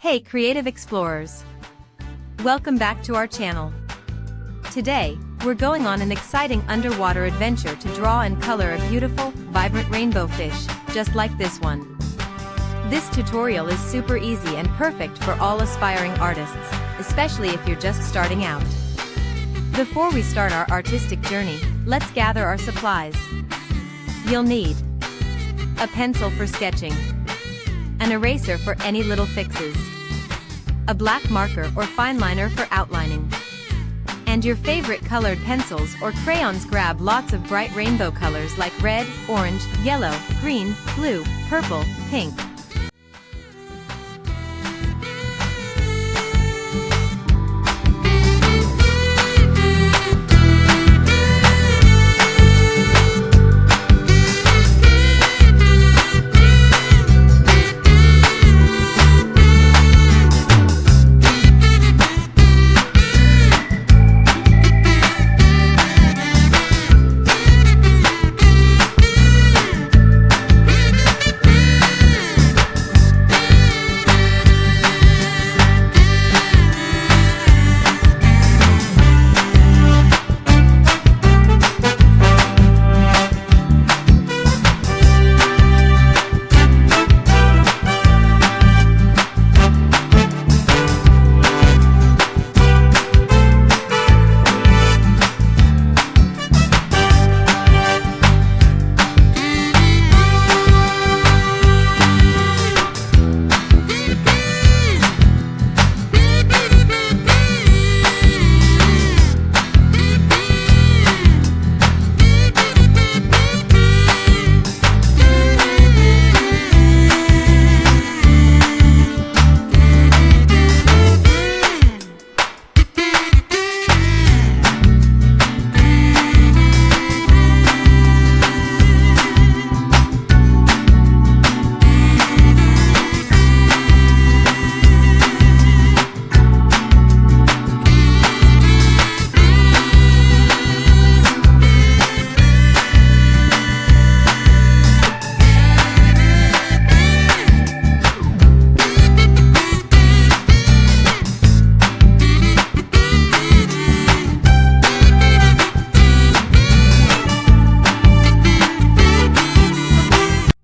Hey creative explorers! Welcome back to our channel. Today, we're going on an exciting underwater adventure to draw and color a beautiful, vibrant rainbow fish, just like this one. This tutorial is super easy and perfect for all aspiring artists, especially if you're just starting out. Before we start our artistic journey, let's gather our supplies. You'll need a pencil for sketching, an eraser for any little fixes, a black marker or fine liner for outlining, and your favorite colored pencils or crayons. Grab lots of bright rainbow colors like red, orange, yellow, green, blue, purple, pink.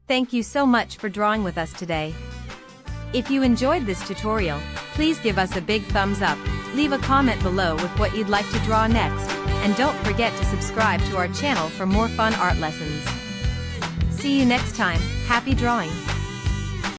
Thank you so much for drawing with us today. If you enjoyed this tutorial, please give us a big thumbs up, leave a comment below with what you'd like to draw next, and don't forget to subscribe to our channel for more fun art lessons. See you next time. Happy drawing!